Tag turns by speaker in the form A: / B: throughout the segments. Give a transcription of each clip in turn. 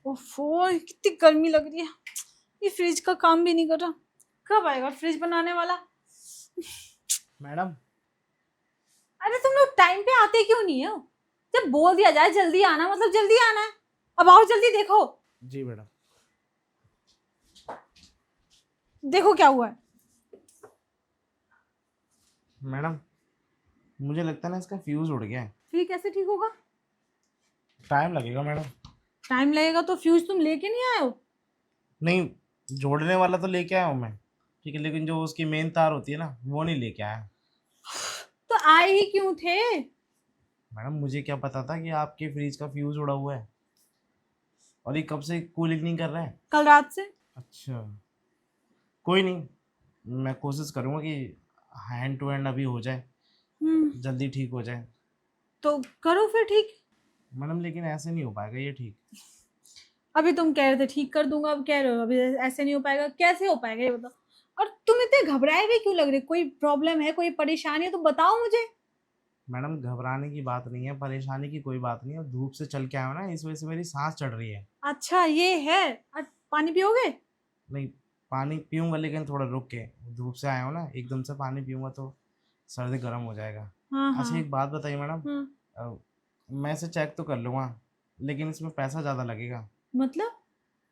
A: ओफो, कितनी गर्मी लग रही है। ये फ्रिज का काम भी नहीं कर रहा। कब आएगा फ्रिज बनाने वाला?
B: मैडम।
A: अरे तुम लोग टाइम पे आते क्यों नहीं हो? जब बोल दिया जाए जल्दी आना मतलब जल्दी आना है। अब आओ जल्दी, देखो
B: जी मैडम।
A: देखो क्या हुआ है।
B: मैडम, मुझे लगता है ना इसका फ्यूज़ उड़ गया है।
A: फिर कैसे ठीक होगा?
B: टाइम लगेगा मैडम।
A: टाइम लगेगा तो फ्यूज तुम लेके नहीं आए हो?
B: नहीं, जोड़ने वाला तो लेके आया हूँ मैं, ठीक है, लेकिन जो उसकी मेन तार होती है ना वो नहीं लेके आया।
A: तो आए ही क्यों थे?
B: मैडम, मुझे क्या पता था कि आपके फ्रिज का फ्यूज़ उड़ा हुआ है और ये कब से कूलिंग नहीं कर रहा है।
A: कल रात से।
B: अच्छा, कोई नहीं, मैं कोशिश करूँगा कि हैंड टू हैंड अभी हो जाए,
A: हम्म।
B: जल्दी ठीक हो जाए।
A: तो करो फिर ठीक।
B: मैडम, लेकिन ऐसे नहीं हो पाएगा ये ठीक।
A: अभी तुम कह रहे थे ठीक कर दूंगा, अब कह रहे हो अभी ऐसे नहीं हो पाएगा। कैसे हो पाएगा ये बताओ? और तुम इतने घबराए हुए क्यों लग रहे? कोई प्रॉब्लम है, कोई परेशानी है तो बताओ मुझे।
B: मैडम, घबराने की बात नहीं है, परेशानी की कोई बात नहीं है, धूप से चल के आया हूँ ना, इस वजह से मेरी सांस चढ़ रही है।
A: अच्छा ये है। पानी पियोगे?
B: नहीं, पानी पीऊंगा लेकिन थोड़ा रुक के। धूप से आया हूँ ना, एकदम से पानी पीऊंगा तो सर्दी गर्म हो जाएगा।
A: हाँ
B: अच्छा,
A: हाँ।
B: एक बात बताइए मैडम।
A: हाँ।
B: अ, मैं इसे चेक तो कर लूँगा, लेकिन इसमें पैसा ज़्यादा लगेगा।
A: मतलब?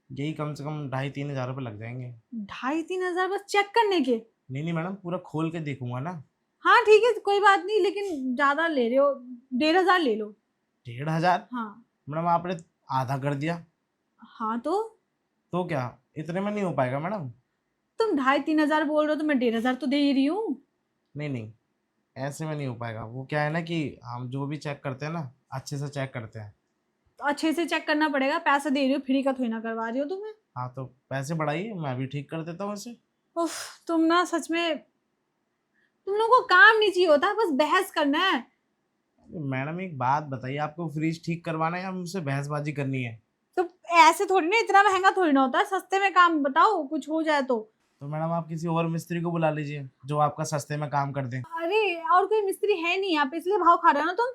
B: यही कम से कम 2,500-3,000 रुपये लग जाएंगे।
A: 2,500-3,000 बस चेक करने के?
B: नहीं नहीं मैडम, पूरा खोल के देखूंगा ना।
A: हाँ ठीक है, कोई बात नहीं, लेकिन ज्यादा ले रहे हो। 1,500 ले लो।
B: 1,500?
A: हाँ।
B: मैडम, आपने आधा कर दिया।
A: हाँ तो?
B: तो क्या इतने में नहीं हो पाएगा मैडम?
A: तुम 2,500-3,000 बोल रहे हो तो मैं 1,500 तो दे ही रही हूँ।
B: नहीं नहीं, ऐसे में नहीं हो पाएगा। वो क्या है ना कि हम जो भी चेक करते हैं ना, अच्छे से चेक करते हैं।
A: तो अच्छे से चेक करना पड़ेगा, पैसे दे रही हो, फ्री का थोड़ी ना करवा रही हो तुम्हें।
B: हाँ, तो पैसे बढ़ाइए, मैं भी ठीक कर देता हूँ इसे।
A: उफ, तुम ना सच में, तुम लोगों को काम नहीं चाहिए होता, बस बहस करना है।
B: मैडम, एक बात बताइए, आपको फ्रिज ठीक करवाना है या मुझसे बहसबाजी करनी है?
A: तो ऐसे थोड़ी ना, इतना महंगा थोड़ी ना होता है, सस्ते में काम बताओ कुछ हो जाए तो।
B: तो मैडम, आप किसी और मिस्त्री को बुला लीजिए जो आपका सस्ते में काम कर दे।
A: अरे और कोई मिस्त्री है नहीं यहाँ पे, इसलिए भाव खा रहे हो ना तुम।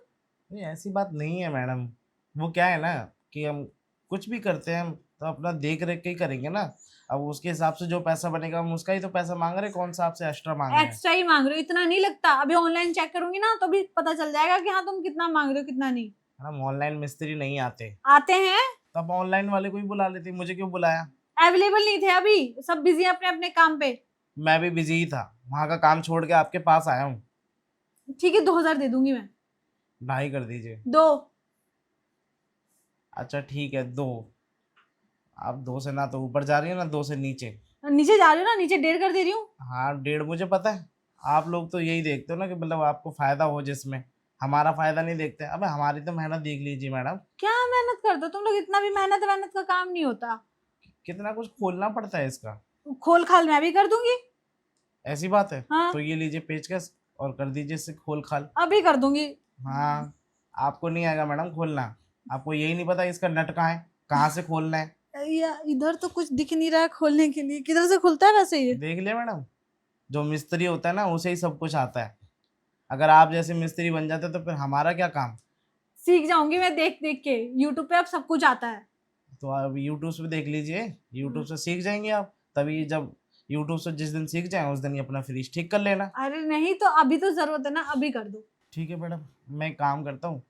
B: नहीं, ऐसी बात नहीं है मैडम। वो क्या है ना कि हम कुछ भी करते हैं तो अपना देख रेख के ही करेंगे ना। अब उसके हिसाब से जो पैसा बनेगा हम उसका ही तो पैसा मांग रहे हैं, कौन सा आपसे एक्स्ट्रा मांग रहे हैं।
A: एक्स्ट्रा ही मांग रहे हो? इतना नहीं लगता, अभी ऑनलाइन चेक करूंगी ना तो भी पता चल जाएगा कि हाँ तुम कितना मांग रहे हो कितना नहीं।
B: मैडम, ऑनलाइन मिस्त्री नहीं आते।
A: आते हैं।
B: तो आप ऑनलाइन वाले को ही बुला लेते, मुझे क्यों बुलाया?
A: अवेलेबल नहीं थे अभी, सब बिजी है अपने अपने काम पे।
B: मैं भी बिजी ही था, वहाँ का काम छोड़ के आपके पास आया हूँ।
A: ठीक है, 2,000 दे दूंगी मैं।
B: 2.5 कर दीजिए।
A: दो।
B: अच्छा ठीक है, 2। आप 2 से ना तो ऊपर जा रही है ना 2 से नीचे।
A: नीचे जा रही हो ना, नीचे 1.5 कर दे रही हूँ।
B: हाँ, 1.5 मुझे पता है। आप लोग तो यही देखते हो ना कि मतलब आपको फायदा हो जिसमें, हमारा फायदा नहीं देखते। अबे, हमारी तो मेहनत देख लीजिए मैडम।
A: क्या मेहनत करते हो तुम लोग? इतना भी मेहनत मेहनत का काम नहीं होता।
B: कितना कुछ खोलना पड़ता है इसका।
A: खोल खाल मैं भी कर दूंगी।
B: ऐसी बात है?
A: हाँ।
B: तो ये लीजिए पेचकस और कर दीजिए इससे खोल खाल।
A: अभी कर दूंगी।
B: हाँ। आपको नहीं आएगा मैडम खोलना। आपको यही नहीं पता इसका नट कहाँ है, कहाँ से खोलना है।
A: या इधर तो कुछ दिख नहीं रहा है खोलने के लिए, किधर से खुलता है वैसे ये?
B: देख लिया मैडम, जो मिस्त्री होता है ना उसे ही सब कुछ आता है। अगर आप जैसे मिस्त्री बन जाते तो फिर हमारा क्या काम।
A: सीख जाऊंगी मैं देख देख के, यूट्यूब पे अब सब कुछ आता है।
B: तो आप यूट्यूब पे देख लीजिए, यूट्यूब
A: हाँ।
B: से सीख जाएंगे आप। तभी जब यूट्यूब से जिस दिन सीख जाए उस दिन ही अपना फ्रिज ठीक कर लेना।
A: अरे नहीं, तो अभी तो जरूरत है ना, अभी कर दो।
B: ठीक है मैडम, मैं एक काम करता हूँ,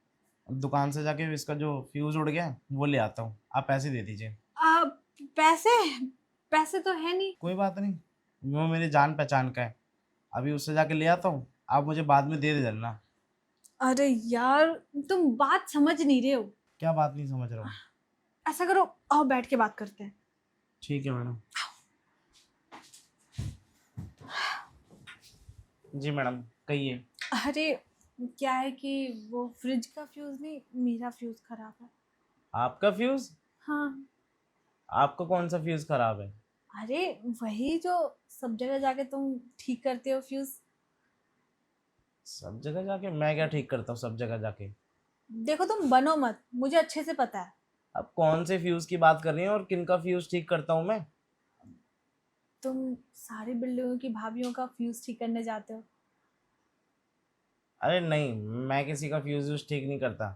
B: दुकान से जाके इसका जो फ्यूज़ उड़ गया है, वो ले आता हूँ, आप पैसे दे दीजिए।
A: आ, पैसे? पैसे तो है नहीं।
B: कोई बात नहीं, वो मेरी जान पहचान का है, अभी उससे जाके ले आता हूँ, आप मुझे बाद में दे देना।
A: अरे यार, तुम बात समझ नहीं रहे हो।
B: क्या बात नहीं समझ रहा हूँ?
A: ऐसा करो, आओ बैठ के बात करते हैं।
B: ठीक है मैडम। जी मैडम, कहिए।
A: अरे क्या है कि वो फ्रिज का फ्यूज नहीं, मेरा फ्यूज खराब है।
B: आपका फ्यूज़?
A: हाँ।
B: आपका कौन सा फ्यूज़ खराब है?
A: अरे वही जो सब जगह जाके तुम ठीक करते हो फ्यूज।
B: सब जगह जाके मैं क्या ठीक करता हूँ सब जगह जाके?
A: देखो तुम बनो मत, मुझे अच्छे से पता है।
B: अब कौन से फ्यूज़ की बात कर रही हैं और किन का फ्यूज़ ठीक करता हूँ मैं?
A: तुम सारी बिल्डिंगों की भाभियों का फ्यूज ठीक करने जाते हो।
B: अरे नहीं, मैं किसी का फ्यूज़ व्यूज़ ठीक नहीं करता।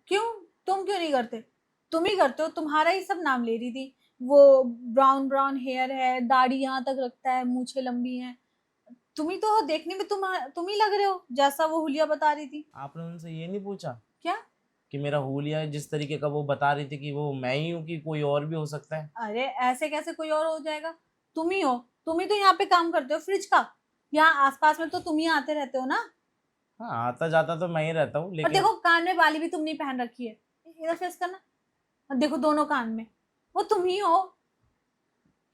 A: क्यों? तुम क्यों नहीं करते? तुम ही करते हो, तुम्हारा ही सब नाम ले रही थी। वो ब्राउन ब्राउन हेयर है, दाढ़ी यहाँ तक रखता है, मूछें लंबी हैं। तुम ही तो हो, देखने में तुम ही लग रहे हो जैसा वो हुलिया बता रही थी।
B: आपने उनसे ये नहीं पूछा
A: क्या?
B: कि मेरा हुलिया जिस तरीके का वो बता रही थी कि वो मैं ही हूँ कि कोई और भी हो सकता है?
A: अरे ऐसे कैसे कोई और हो जाएगा? तुम ही हो। तुम ही तो यहाँ पे काम करते हो फ्रिज का। यहाँ आसपास में तो तुम ही आते रहते हो ना।
B: हाँ, आता जाता तो मैं ही रहता हूँ,
A: और
B: लेकिन
A: देखो, कान में बाली भी तुमने ही पहन रखी है। इधर फेस करना। और देखो दोनों कान में, वो तुम ही हो।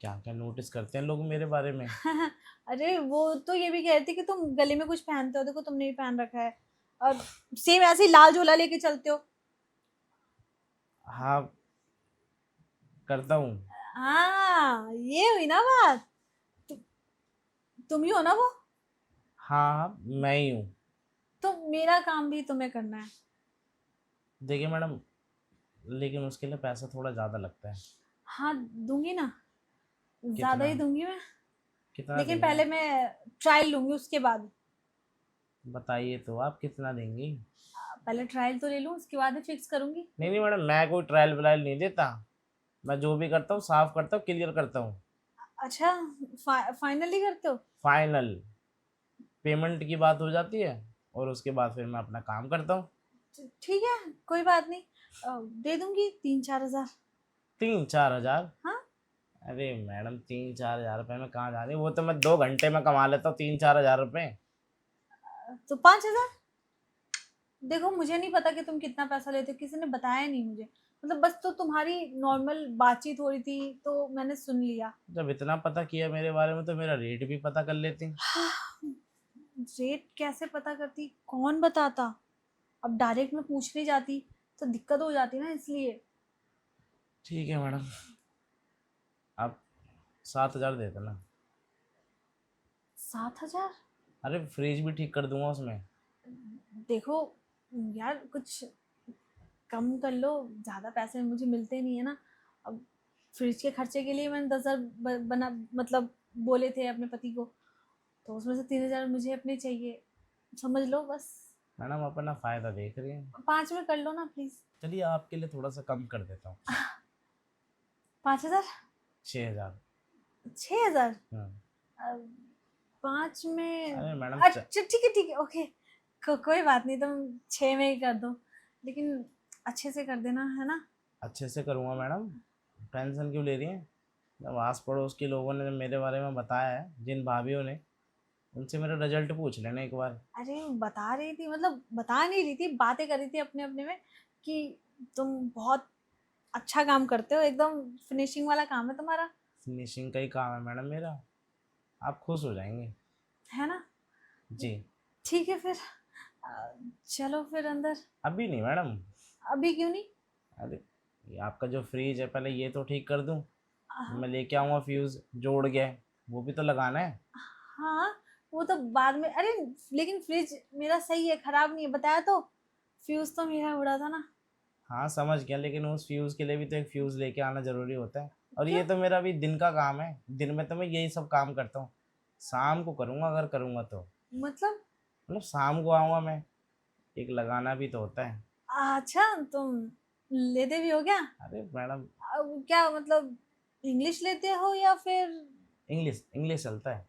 B: क्या क्या नोटिस करते हैं लोग मेरे बारे में।
A: अरे वो तो ये भी कह रही थी कि तुम गले में कुछ पहनते हो, देखो तुमने भी पहन रखा है। और सेम ऐसे ही लाल झोला लेके चलते हो।
B: हाँ, करता हूँ।
A: हाँ, ये हुई ना बात। तु, तुम ही हो ना वो।
B: हाँ, मैं ही हूँ।
A: तो मेरा काम भी तुम्हें करना है।
B: देखिए मैडम, लेकिन उसके लिए पैसा थोड़ा ज़्यादा लगता है।
A: हाँ, दूंगी ना। ज्यादा
B: कितना?
A: ही दूंगी मैं।
B: कितना
A: लेकिन
B: देंगे
A: पहले
B: आप?
A: मैं ट्रायल लूंगी, उसके बाद।
B: बताइए तो आप कितना देंगी?
A: पहले ट्रायल तो ले लूं, उसके बाद ही फिक्स करूंगी।
B: नहीं नहीं मैडम, मैं कोई ट्रायल व्रायल नहीं देता। मैं जो भी करता हूँ साफ करता हूँ, क्लियर करता हूँ।
A: अच्छा, फाइनली करते हो?
B: फाइनल। पेमेंट की बात हो जाती है और उसके बाद फिर मैं अपना काम करता हूँ।
A: ठीक है, कोई बात नहीं। दे दूंगी 3-4 हजार।
B: 3-4 हज़ार?
A: हाँ।
B: अरे मैडम, 3-4 हज़ार रुपये में कहाँ जा रही? वो तो मैं 2 घंटे में कमा लेता हूँ 3-4 हज़ार रुपये।
A: तो 5 हजार। देखो, मुझे नहीं पता कि तुम कितना पैसा लेते हो, किसी ने बताया नहीं मुझे। मतलब बस तो तुम्हारी नॉर्मल बातचीत हो रही थी तो मैंने सुन लिया।
B: जब इतना पता किया मेरे बारे में तो मेरा रेट भी पता कर लेती।
A: रेट कैसे पता करती, कौन बताता? अब डायरेक्ट में पूछने जाती तो दिक्कत हो जाती ना, इसलिए।
B: ठीक है मैडम, आप 7 हज़ार दे देना।
A: 7 हजार?
B: अरे फ्रिज भी ठीक कर दूंगा उसमें।
A: देखो यार, कुछ कम कर लो। ज़्यादा पैसे मुझे मिलते नहीं है ना। अब फ्रिज के खर्चे के लिए मैंने 10 हजार बना, मतलब बोले थे अपने पति को। तो उसमें से 3 हजार मुझे अपने चाहिए। समझ लो बस।
B: मैडम अपना फ़ायदा देख रही हैं।
A: 5 में कर लो ना प्लीज।
B: चलिए आपके लिए थोड़ा सा कम कर देता हूँ।
A: 5 हजार?
B: 6 हज़ार।
A: 6 हजार?
B: हम्म।
A: 5 में?
B: अरे मैडम
A: अच्छा ठीक है ओके। कोई बात नहीं, तुम 6 में ही कर दो। लेकिन अच्छे से कर देना, है ना?
B: अच्छे से करूँगा मैडम। टेंशन क्यों ले रही हैं? जब आस पड़ोस के लोगों ने मेरे बारे में बताया है, जिन भाभीियों ने, उनसे मेरा रिजल्ट पूछ लेना एक बार।
A: अरे बता रही थी, मतलब बता नहीं रही थी, बातें कर रही थी अपने अपने में कि तुम बहुत अच्छा काम करते हो, एकदम फिनिशिंग वाला काम है तुम्हारा।
B: फिनिशिंग का ही काम है मैडम मेरा। आप खुश हो जाएंगे।
A: है ना?
B: जी।
A: ठीक है फिर। चलो फिर अंदर।
B: अभी नहीं मैडम।
A: अभी क्यों नहीं?
B: अरे, ये आपका जो फ्रिज है पहले ये तो ठीक कर दूं।
A: हाँ।
B: मैं लेके आऊँगा फ्यूज़ जोड़ गया है, वो भी तो लगाना है।
A: हाँ, वो तो बाद में। अरे लेकिन फ्रिज मेरा सही है, खराब नहीं है, बताया तो। फ्यूज तो मेरा उड़ा था ना।
B: हाँ समझ गया, लेकिन उस फ्यूज़ के लिए भी तो एक फ्यूज़ लेके आना ज़रूरी होता है। और
A: क्यों?
B: ये तो मेरा अभी दिन का काम है, दिन में तो मैं यही सब काम करता हूँ। शाम को करूँगा अगर करूँगा तो।
A: मतलब?
B: मतलब शाम को आऊँगा मैं, एक लगाना भी तो होता है।
A: अच्छा, तुम लेते भी हो क्या?
B: अरे मैडम,
A: अब क्या मतलब, इंग्लिश लेते हो या फिर?
B: इंग्लिश इंग्लिश चलता है।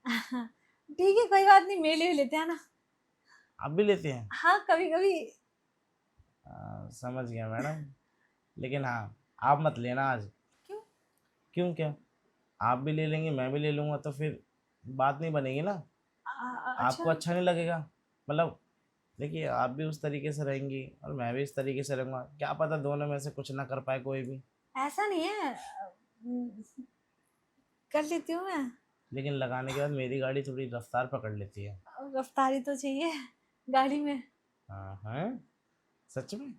A: ठीक है, कोई बात नहीं, मेरे लिए भी लेते हैं ना।
B: आप भी लेते हैं?
A: हाँ, कभी कभी।
B: समझ गया मैडम, लेकिन हाँ, आप मत लेना आज।
A: क्यों?
B: क्यों क्या? आप भी ले लेंगे मैं भी ले लूँगा तो फिर बात नहीं बनेगी ना।
A: अच्छा।
B: आपको अच्छा नहीं लगेगा। मतलब देखिए, आप भी उस तरीके से रहेंगी और मैं भी इस तरीके से रहूँगा, क्या पता दोनों में से कुछ ना कर पाए कोई भी।
A: ऐसा नहीं है। कर लेती हूँ मैं।
B: लेकिन लगाने के बाद मेरी गाड़ी थोड़ी रफ्तार पकड़ लेती है।
A: रफ्तारी तो चाहिए गाड़ी में।
B: हाँ हाँ, सच में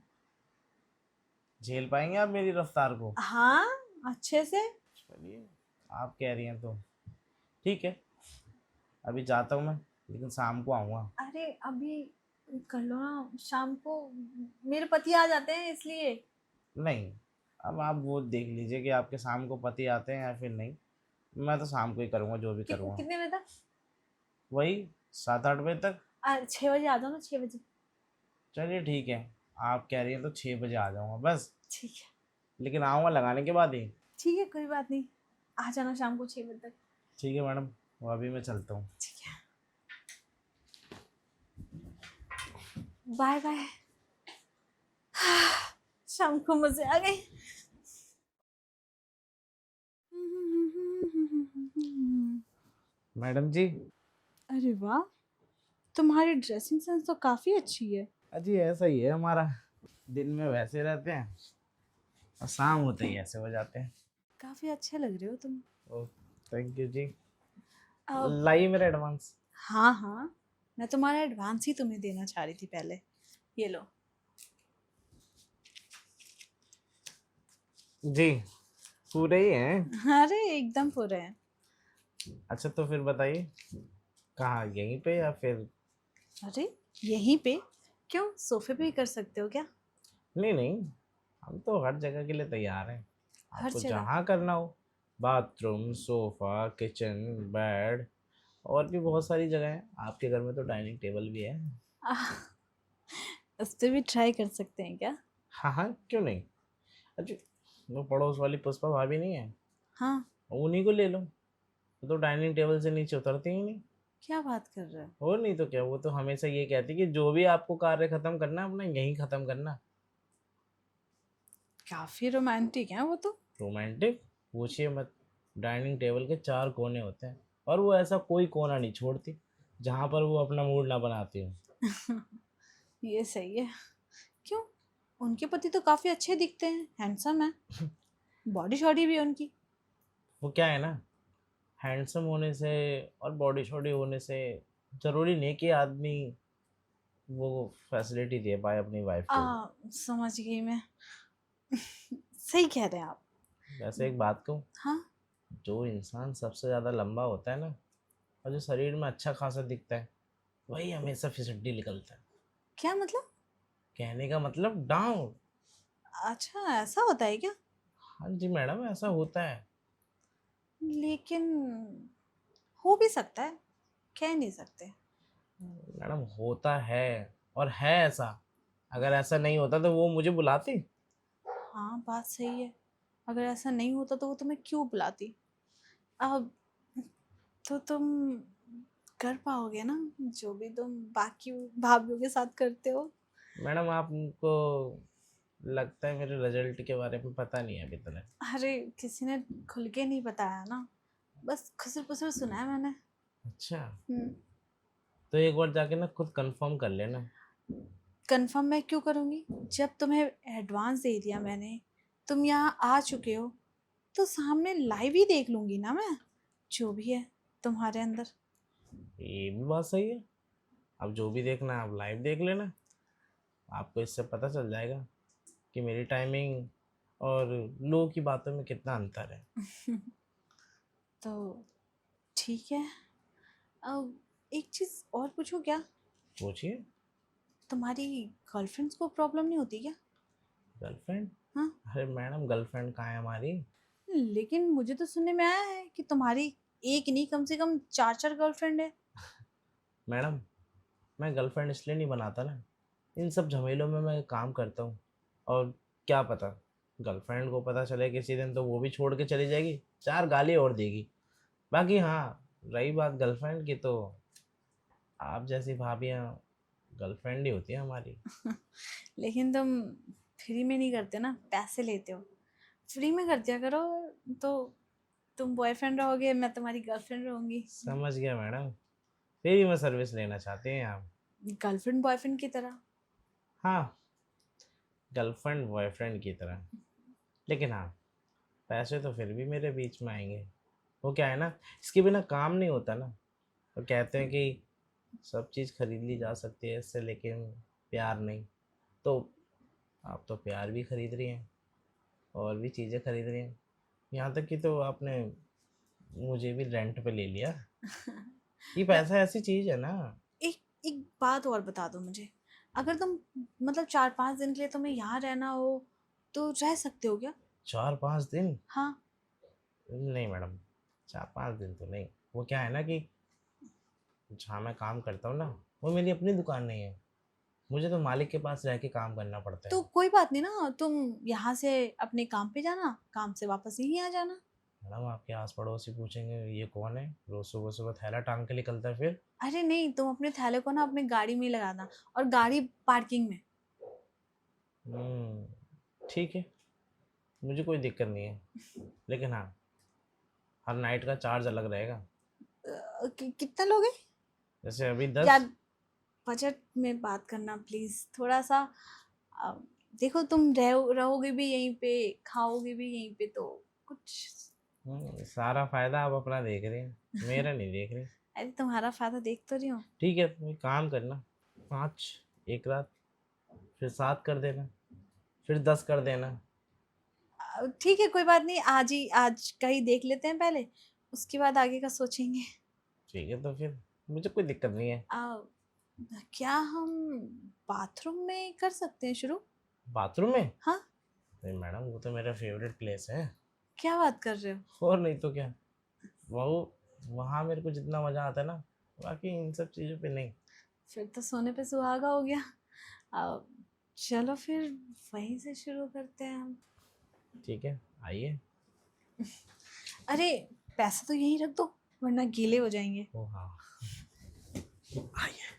B: झेल पाएंगे आप मेरी रफ्तार को?
A: हाँ, अच्छे से।
B: चलिए, आप कह रही हैं तो ठीक है। अभी जाता हूँ मैं, लेकिन शाम को आऊँगा।
A: अरे अभी कर लो ना, शाम को मेरे पति आ जाते हैं इसलिए।
B: नहीं, अब आप वो देख लीजिए कि आपके शाम को पति आते हैं या फिर नहीं। मैं तो शाम को ही करूँगा जो भी करूँगा।
A: कितने बजे तक?
B: वही 7-8 बजे तक।
A: 6 बजे आ जाओ ना, 6 बजे।
B: चलिए ठीक है, आप कह रही हैं तो 6 बजे आ जाऊँगा बस।
A: ठीक है।
B: लेकिन आऊँगा लगाने के बाद ही।
A: ठीक है, कोई बात नहीं, आ जाना शाम को 6 बजे तक।
B: ठीक है मैडम, वो अभी मैं चलता हूँ।
A: ठीक है, बाय बाय। शाम को मजे आ गए।
B: मैडम जी।
A: अरे वाह, तुम्हारी ड्रेसिंग सेंस तो काफी अच्छी है।
B: अजी ऐसा ही है हमारा, दिन में वैसे रहते हैं और शाम होते ही ऐसे हो जाते हैं।
A: काफी अच्छे लग रहे हो तुम।
B: ओ, थैंक यू जी।
A: अब
B: लाइए मेरा एडवांस।
A: हाँ हाँ, मैं तुम्हारा एडवांस ही तुम्हें देना चाह रही थी पहले। ये लो।
B: जी, पूरे ही हैं।
A: अरे एकदम पूरे हैं।
B: अच्छा तो फिर बताइए, कहाँ, यहीं पे या फिर?
A: अरे यहीं पे? क्यों, सोफे पे ही कर सकते हो क्या?
B: नहीं नहीं, हम तो हर जगह के लिए तैयार हैं,
A: हर
B: आपको
A: जगह?
B: जहाँ करना हो। बाथरूम, सोफा, किचन, बेड, और भी बहुत सारी जगह है। आपके घर में तो डाइनिंग टेबल भी है।
A: आह, उस पे भी ट्राई कर सकते हैं क्या?
B: हाँ हाँ, क्यों नहीं। अच्छा, वो पड़ोस वाली पुष्पा भाभी नहीं है,
A: हाँ।
B: उन्हीं को ले लो। वो तो डाइनिंग टेबल से नीचे उतरती ही नहीं।
A: क्या बात कर रहे हो?
B: और नहीं तो क्या, वो तो हमेशा ये कहती कि जो भी आपको कार्य खत्म करना है अपना यहीं खत्म करना।
A: काफी रोमांटिक है वो तो।
B: रोमांटिक? पूछिए मत। डाइनिंग टेबल के 4 कोने होते हैं, और वो ऐसा कोई कोना नहीं छोड़ती जहाँ पर वो अपना मूड ना बनाती हो।
A: ये सही है। क्यों, उनके पति तो काफी अच्छे दिखते हैं, हैंडसम है, बॉडी शॉडी भी है उनकी।
B: वो क्या है ना, हैंडसम होने से और बॉडी शॉडी होने से जरूरी नहीं कि आदमी वो फैसिलिटी दे पाए अपनी वाइफ को।
A: समझ गई मैं। सही कह रहे हैं आप।
B: वैसे एक बात कहूँ,
A: हाँ।
B: जो इंसान सबसे ज़्यादा लंबा होता है ना, और जो शरीर में अच्छा खासा दिखता है, वही हमेशा फिसड्डी निकलता है।
A: क्या मतलब?
B: कहने का मतलब डाउन।
A: अच्छा, ऐसा होता है क्या?
B: हाँ जी मैडम, ऐसा होता है।
A: लेकिन हो भी सकता है, कह नहीं सकते।
B: मैडम होता है, और है ऐसा। अगर ऐसा नहीं होता तो वो मुझे बुलाती।
A: हाँ, बात सही है। अगर ऐसा नहीं होता तो वो तुम्हें क्यों बुलाती? अब तो तुम कर पाओगे ना, जो भी तुम बाकी भाभीियों के साथ करते हो।
B: मैडम आपको लगता है मेरे रिजल्ट के बारे में पता नहीं है अभी तक।
A: अरे किसी ने खुल के नहीं बताया ना, बस खुसर पुसर सुना है मैंने।
B: अच्छा,
A: हम्म।
B: तो एक बार जाके ना खुद कंफर्म कर लेना।
A: कंफर्म मैं क्यों करूँगी? जब तुम्हें एडवांस दे दिया मैंने, तुम यहाँ आ चुके हो, तो सामने लाइव ही देख लूंगी ना मैं, जो भी है तुम्हारे अंदर।
B: ये भी बात सही है। अब जो भी देखना है आप लाइव देख लेना, आपको इससे पता चल जाएगा कि मेरी टाइमिंग और लोगों की बातों में कितना अंतर है।
A: तो ठीक है। अब एक चीज़ और पूछूं क्या?
B: पूछिए।
A: तुम्हारी गर्लफ्रेंड्स को प्रॉब्लम नहीं होती क्या?
B: गर्लफ्रेंड?
A: हाँ।
B: अरे मैडम, गर्लफ्रेंड कहाँ है हमारी।
A: लेकिन मुझे तो सुनने में आया है कि तुम्हारी एक नहीं, कम से कम चार चार गर्लफ्रेंड है।
B: मैडम, मैं गर्लफ्रेंड इसलिए नहीं बनाता ना, इन सब झमेलों में मैं काम करता हूँ। और क्या पता, गर्लफ्रेंड को पता चले किसी दिन तो वो भी छोड़ के चली जाएगी, 4 गाली और देगी। बाकी हाँ, रही बात गर्लफ्रेंड की, तो आप जैसी भाभियाँ गर्लफ्रेंड ही होती हैं हमारी।
A: लेकिन तुम फ्री में नहीं करते ना, पैसे लेते हो। फ्री में कर दिया करो, तो तुम बॉयफ्रेंड रहोगे, मैं तुम्हारी गर्लफ्रेंड रहूंगी।
B: समझ गया मैडम, फ्री में सर्विस लेना चाहते हैं आप।
A: गर्लफ्रेंड बॉयफ्रेंड की तरह।
B: हाँ, गर्लफ्रेंड बॉयफ्रेंड की तरह। लेकिन हाँ, पैसे तो फिर भी मेरे बीच में आएंगे। वो क्या है ना, इसके बिना काम नहीं होता ना। तो कहते हैं कि सब चीज़ खरीद ली जा सकती है इससे, लेकिन प्यार नहीं। तो आप तो प्यार भी खरीद रही हैं, और भी चीज़ें खरीद रही हैं, यहाँ तक कि तो आपने मुझे भी रेंट पे ले लिया। ये
A: मैं
B: पैसा ऐसी चीज़ है ना।
A: एक एक बात और बता दो मुझे। अगर तुम मतलब 4-5 दिन के लिए तुम्हें यहाँ रहना हो, तो रह सकते हो क्या?
B: 4-5 दिन?
A: हाँ।
B: नहीं मैडम, 4-5 दिन तो नहीं। वो क्या है ना कि जहाँ मैं काम करता हूँ ना, वो मेरी अपनी दुकान नहीं है। मुझे तो मालिक के पास रह के काम करना पड़ता
A: तो
B: है।
A: कोई बात नहीं ना, तुम यहाँ से अपने काम पे जाना, काम से वापस यहीं आ जाना।
B: मैडम आपके आस पड़ोसी पूछेंगे ये कौन है, रोज सुबह सुबह थैला टांग के निकलता है फिर।
A: अरे नहीं, तुम अपने थैले को ना अपने गाड़ी में ही लगाना, और गाड़ी पार्किंग में।
B: ठीक है, मुझे कोई दिक्कत नहीं है, लेकिन हाँ हर नाइट का चार्ज अलग रहेगा।
A: कितना लोगे
B: जैसे अभी
A: यार?
B: 10।
A: बजट में बात करना प्लीज थोड़ा सा। अ, देखो, तुम रहोगे भी यहीं पे, खाओगे भी यहीं पे, तो कुछ।
B: सारा फायदा आप अपना देख रहे हैं, मेरा नहीं देख रहे।
A: अरे तुम्हारा फायदा देख तो रही हूँ।
B: ठीक है तुम एक काम करना, 5 एक रात, फिर 7 कर देना, फिर 10 कर देना।
A: ठीक है, कोई बात नहीं, आज का ही देख लेते हैं पहले, उसके बाद आगे का सोचेंगे।
B: ठीक है तो फिर मुझे कोई दिक्कत नहीं है।
A: क्या हम बाथरूम में कर सकते हैं शुरू?
B: बाथरूम में?
A: हाँ।
B: नहीं मैडम, वो तो मेरा फेवरेट प्लेस है।
A: क्या बात कर रहे हो?
B: और नहीं तो क्या, वो वहाँ मेरे को जितना मज़ा आता है ना, बाकी इन सब चीज़ों पे नहीं।
A: फिर तो सोने पे सुहागा हो गया। आ, चलो फिर वहीं से शुरू करते हैं हम।
B: ठीक है आइए।
A: अरे, पैसा तो यहीं रख दो, वरना गीले हो जाएंगे।
B: ओ हाँ, आइए।